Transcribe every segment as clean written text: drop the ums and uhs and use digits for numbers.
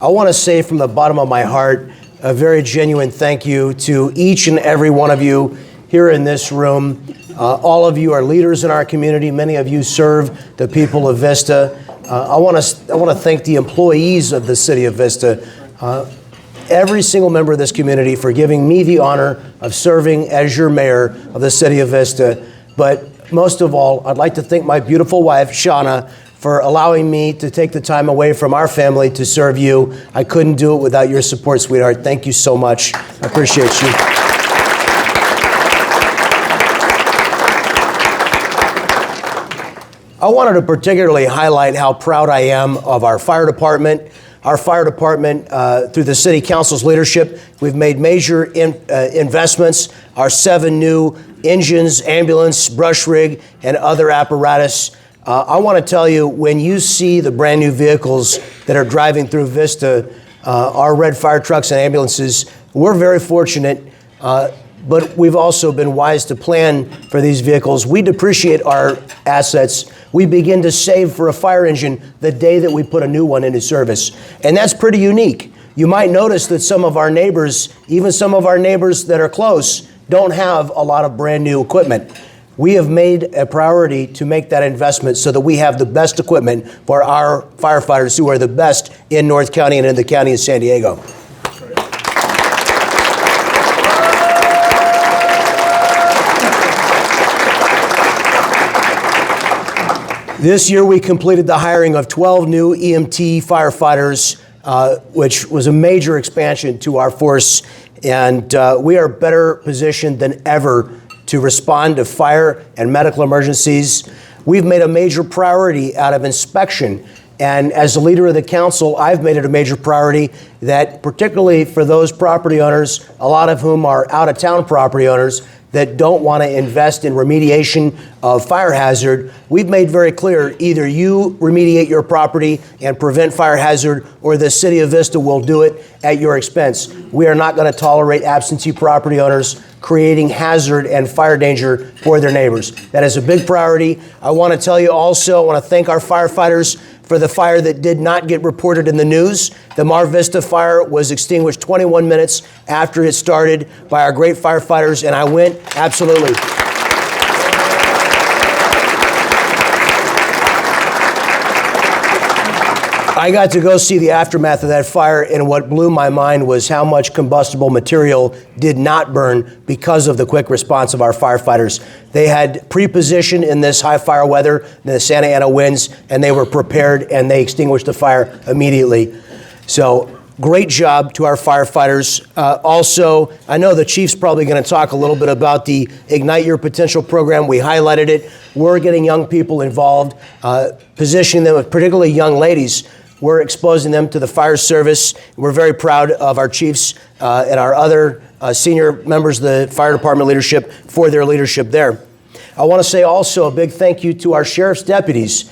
I want to say from the bottom of my heart a very genuine thank you to each and every one of you here in this room. All of you are leaders in our community. Many of you serve the people of Vista. I want to thank the employees of the city of Vista, every single member of this community, for giving me the honor of serving as your mayor of the city of Vista. But most of all, I'd like to thank my beautiful wife, Shauna, for allowing me to take the time away from our family to serve you. I couldn't do it without your support, sweetheart. Thank you so much. I appreciate you. I wanted to particularly highlight how proud I am of our fire department. Our fire department, through the city council's leadership, we've made major investments. Our 7 new engines, ambulance, brush rig, and other apparatus. I want to tell you, when you see the brand new vehicles that are driving through Vista, our red fire trucks and ambulances, we're very fortunate, but we've also been wise to plan for these vehicles. We depreciate our assets. We begin to save for a fire engine the day that we put a new one into service. And that's pretty unique. You might notice that some of our neighbors, even some of our neighbors that are close, don't have a lot of brand new equipment. We have made a priority to make that investment so that we have the best equipment for our firefighters, who are the best in North County and in the county of San Diego. This year we completed the hiring of 12 new EMT firefighters, which was a major expansion to our force, and we are better positioned than ever to respond to fire and medical emergencies. We've made a major priority out of inspection. And as the leader of the council, I've made it a major priority that, particularly for those property owners, a lot of whom are out-of-town property owners that don't want to invest in remediation of fire hazard, we've made very clear, either you remediate your property and prevent fire hazard, or the city of Vista will do it at your expense. We are not going to tolerate absentee property owners creating hazard and fire danger for their neighbors. That is a big priority. I want to tell you also, I want to thank our firefighters for the fire that did not get reported in the news. The Mar Vista fire was extinguished 21 minutes after it started by our great firefighters, and I went, absolutely. I got to go see the aftermath of that fire, and what blew my mind was how much combustible material did not burn because of the quick response of our firefighters. They had pre-positioned in this high fire weather, the Santa Ana winds, and they were prepared, and they extinguished the fire immediately. So great job to our firefighters. Also, I know the chief's probably going to talk a little bit about the Ignite Your Potential program. We highlighted it. We're getting young people involved, positioning them, particularly young ladies. We're exposing them to the fire service. We're very proud of our chiefs and our other senior members of the fire department leadership for their leadership there. I want to say also a big thank you to our sheriff's deputies.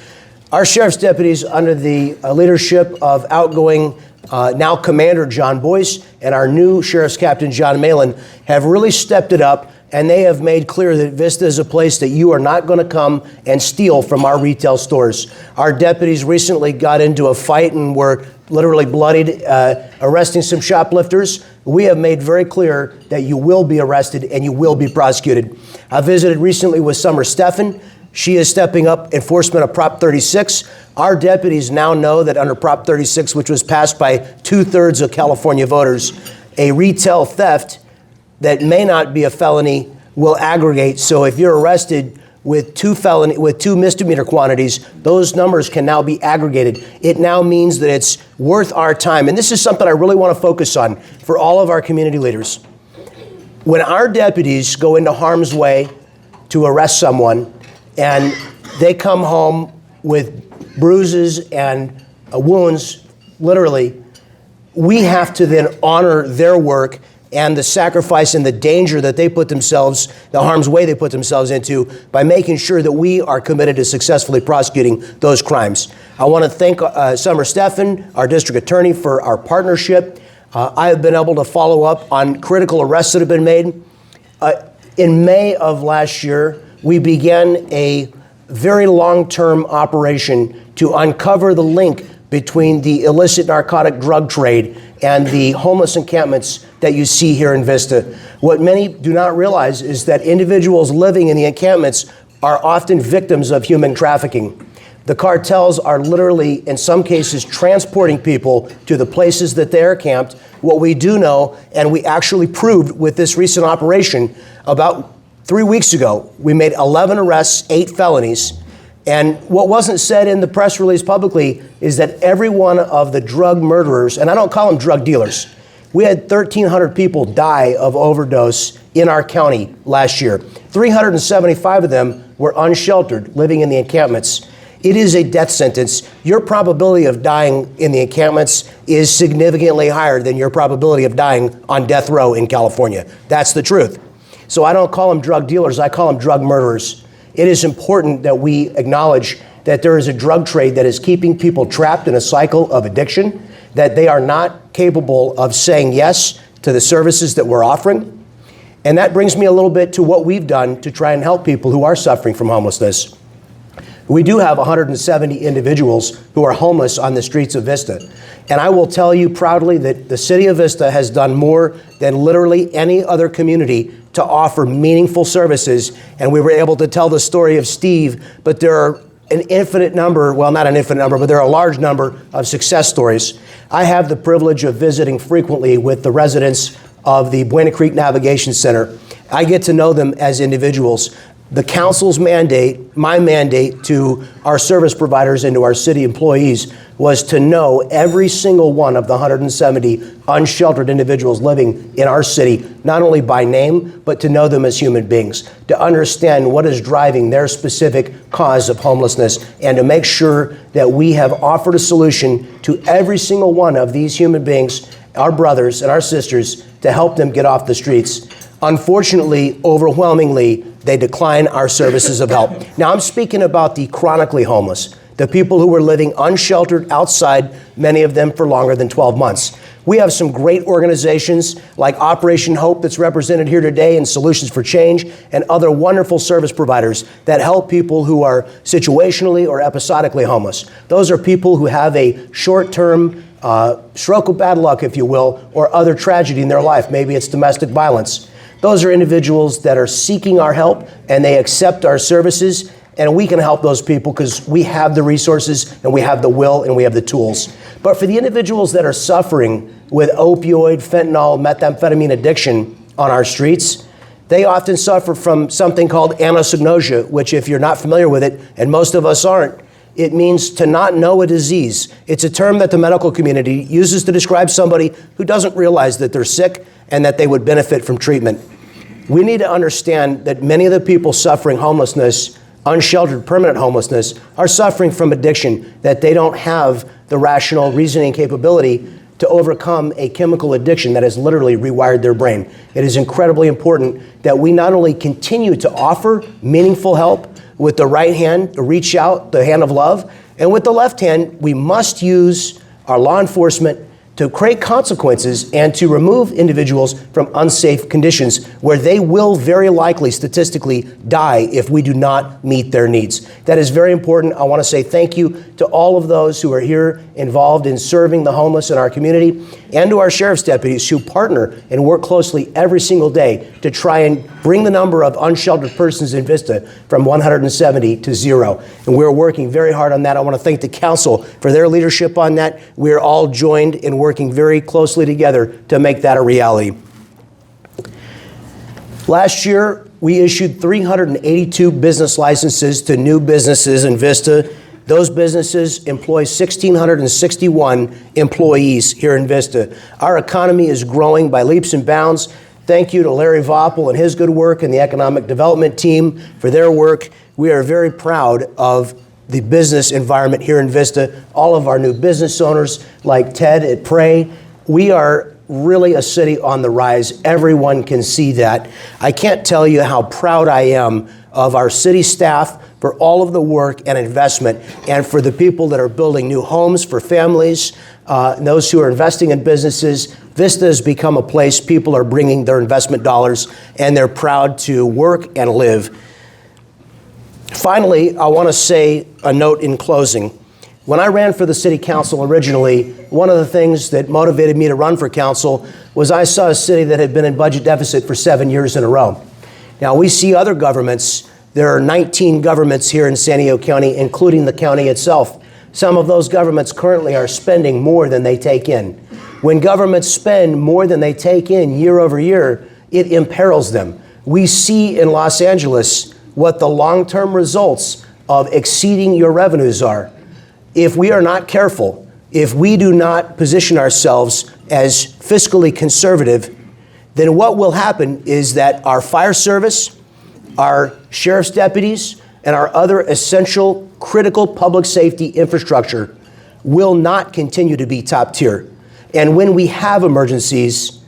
Our sheriff's deputies, under the leadership of outgoing now Commander John Boyce and our new Sheriff's Captain John Malin, have really stepped it up, and they have made clear that Vista is a place that you are not going to come and steal from our retail stores. Our deputies recently got into a fight and were literally bloodied, arresting some shoplifters. We have made very clear that you will be arrested and you will be prosecuted. I visited recently with Summer Steffen. She is stepping up enforcement of Prop 36. Our deputies now know that under Prop 36, which was passed by 2/3 of California voters, a retail theft that may not be a felony will aggregate. So if you're arrested with two misdemeanor quantities, those numbers can now be aggregated. It now means that it's worth our time. And this is something I really want to focus on for all of our community leaders. When our deputies go into harm's way to arrest someone, and they come home with bruises and wounds, literally, we have to then honor their work and the sacrifice and the danger that they put themselves, the harm's way they put themselves into, by making sure that we are committed to successfully prosecuting those crimes. I want to thank Summer Steffen, our district attorney, for our partnership. I have been able to follow up on critical arrests that have been made. In May of last year, we began a very long-term operation to uncover the link between the illicit narcotic drug trade and the homeless encampments that you see here in Vista. What many do not realize is that individuals living in the encampments are often victims of human trafficking. The cartels are literally, in some cases, transporting people to the places that they are camped. What we do know, and we actually proved with this recent operation, about 3 weeks ago, we made 11 arrests, 8 felonies. And what wasn't said in the press release publicly is that every one of the drug murderers, and I don't call them drug dealers, we had 1,300 people die of overdose in our county last year. 375 of them were unsheltered, living in the encampments. It is a death sentence. Your probability of dying in the encampments is significantly higher than your probability of dying on death row in California. That's the truth. So I don't call them drug dealers, I call them drug murderers. It is important that we acknowledge that there is a drug trade that is keeping people trapped in a cycle of addiction, that they are not capable of saying yes to the services that we're offering. And that brings me a little bit to what we've done to try and help people who are suffering from homelessness. We do have 170 individuals who are homeless on the streets of Vista. And I will tell you proudly that the city of Vista has done more than literally any other community to offer meaningful services. And we were able to tell the story of Steve, but there are an infinite number, well, not an infinite number, but there are a large number of success stories. I have the privilege of visiting frequently with the residents of the Buena Creek Navigation Center. I get to know them as individuals. The council's mandate, my mandate to our service providers and to our city employees was to know every single one of the 170 unsheltered individuals living in our city, not only by name, but to know them as human beings, to understand what is driving their specific cause of homelessness, and to make sure that we have offered a solution to every single one of these human beings, our brothers and our sisters, to help them get off the streets. Unfortunately, overwhelmingly, they decline our services of help. Now, I'm speaking about the chronically homeless, the people who are living unsheltered outside, many of them for longer than 12 months. We have some great organizations like Operation Hope that's represented here today, and Solutions for Change, and other wonderful service providers that help people who are situationally or episodically homeless. Those are people who have a short-term stroke of bad luck, if you will, or other tragedy in their life. Maybe it's domestic violence. Those are individuals that are seeking our help, and they accept our services, and we can help those people because we have the resources and we have the will and we have the tools. But for the individuals that are suffering with opioid, fentanyl, methamphetamine addiction on our streets, they often suffer from something called anosognosia, which, if you're not familiar with it, and most of us aren't, it means to not know a disease. It's a term that the medical community uses to describe somebody who doesn't realize that they're sick and that they would benefit from treatment. We need to understand that many of the people suffering homelessness, unsheltered permanent homelessness, are suffering from addiction, that they don't have the rational reasoning capability to overcome a chemical addiction that has literally rewired their brain. It is incredibly important that we not only continue to offer meaningful help with the right hand, to reach out, the hand of love, and with the left hand, we must use our law enforcement to create consequences and to remove individuals from unsafe conditions where they will very likely statistically die if we do not meet their needs. That is very important. I want to say thank you to all of those who are here involved in serving the homeless in our community, and to our sheriff's deputies who partner and work closely every single day to try and bring the number of unsheltered persons in Vista from 170 to 0. And we're working very hard on that. I want to thank the council for their leadership on that. We're all joined in working very closely together to make that a reality. Last year, we issued 382 business licenses to new businesses in Vista. Those businesses employ 1,661 employees here in Vista. Our economy is growing by leaps and bounds. Thank you to Larry Voppel and his good work, and the economic development team for their work. We are very proud of the business environment here in Vista. All of our new business owners like Ted at Prey. We are really a city on the rise. Everyone can see that. I can't tell you how proud I am of our city staff for all of the work and investment, and for the people that are building new homes for families, those who are investing in businesses. Vista has become a place people are bringing their investment dollars, and they're proud to work and live. Finally, I want to say a note in closing. When I ran for the city council originally, one of the things that motivated me to run for council was I saw a city that had been in budget deficit for 7 years in a row. Now, we see other governments. There are 19 governments here in San Diego County, including the county itself. Some of those governments currently are spending more than they take in. When governments spend more than they take in year over year, it imperils them. We see in Los Angeles what the long-term results of exceeding your revenues are. If we are not careful, if we do not position ourselves as fiscally conservative, then what will happen is that our fire service, our sheriff's deputies, and our other essential critical public safety infrastructure will not continue to be top tier. And when we have emergencies,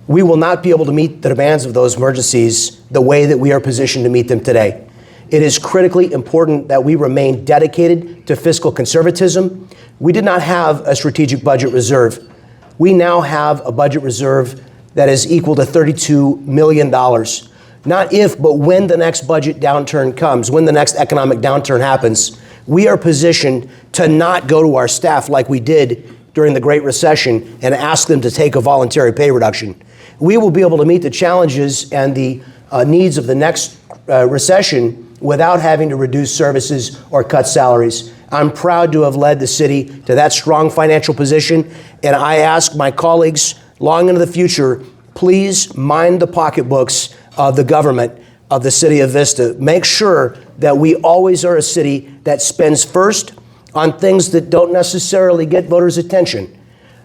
we will not be able to meet the demands of those emergencies the way that we are positioned to meet them today. It is critically important that we remain dedicated to fiscal conservatism. We did not have a strategic budget reserve. We now have a budget reserve that is equal to $32 million. Not if, but when the next budget downturn comes, when the next economic downturn happens, we are positioned to not go to our staff like we did during the Great Recession and ask them to take a voluntary pay reduction. We will be able to meet the challenges and the needs of the next recession without having to reduce services or cut salaries. I'm proud to have led the city to that strong financial position, and I ask my colleagues long into the future, please mind the pocketbooks of the government of the city of Vista. Make sure that we always are a city that spends first on things that don't necessarily get voters' attention.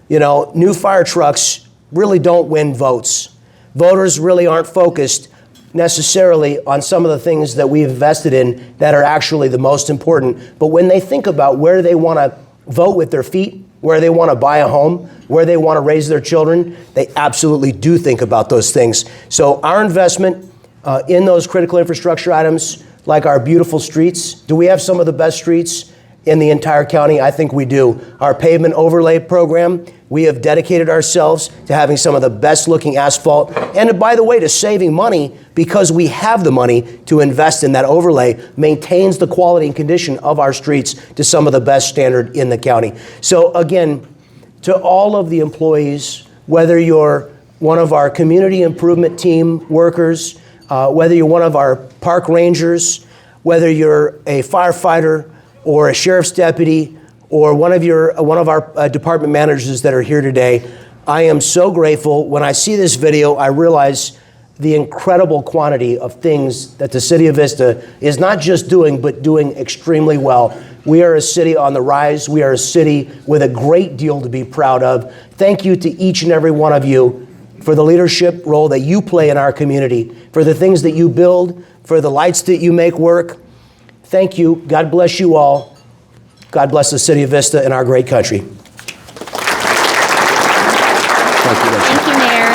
You know, new fire trucks really don't win votes. Voters really aren't focused necessarily on some of the things that we've invested in that are actually the most important. But when they think about where they want to vote with their feet, where they want to buy a home, where they want to raise their children, they absolutely do think about those things. So our investment in those critical infrastructure items, like our beautiful streets, do we have some of the best streets in the entire county? I think we do. Our pavement overlay program, we have dedicated ourselves to having some of the best looking asphalt, and by the way, to saving money because we have the money to invest in that overlay, maintains the quality and condition of our streets to some of the best standard in the county. So again, to all of the employees, whether you're one of our community improvement team workers, whether you're one of our park rangers, whether you're a firefighter or a sheriff's deputy, or one of our department managers that are here today, I am so grateful. When I see this video, I realize the incredible quantity of things that the city of Vista is not just doing, but doing extremely well. We are a city on the rise. We are a city with a great deal to be proud of. Thank you to each and every one of you for the leadership role that you play in our community, for the things that you build, for the lights that you make work. Thank you. God bless you all. God bless the city of Vista and our great country. Thank you, Mayor.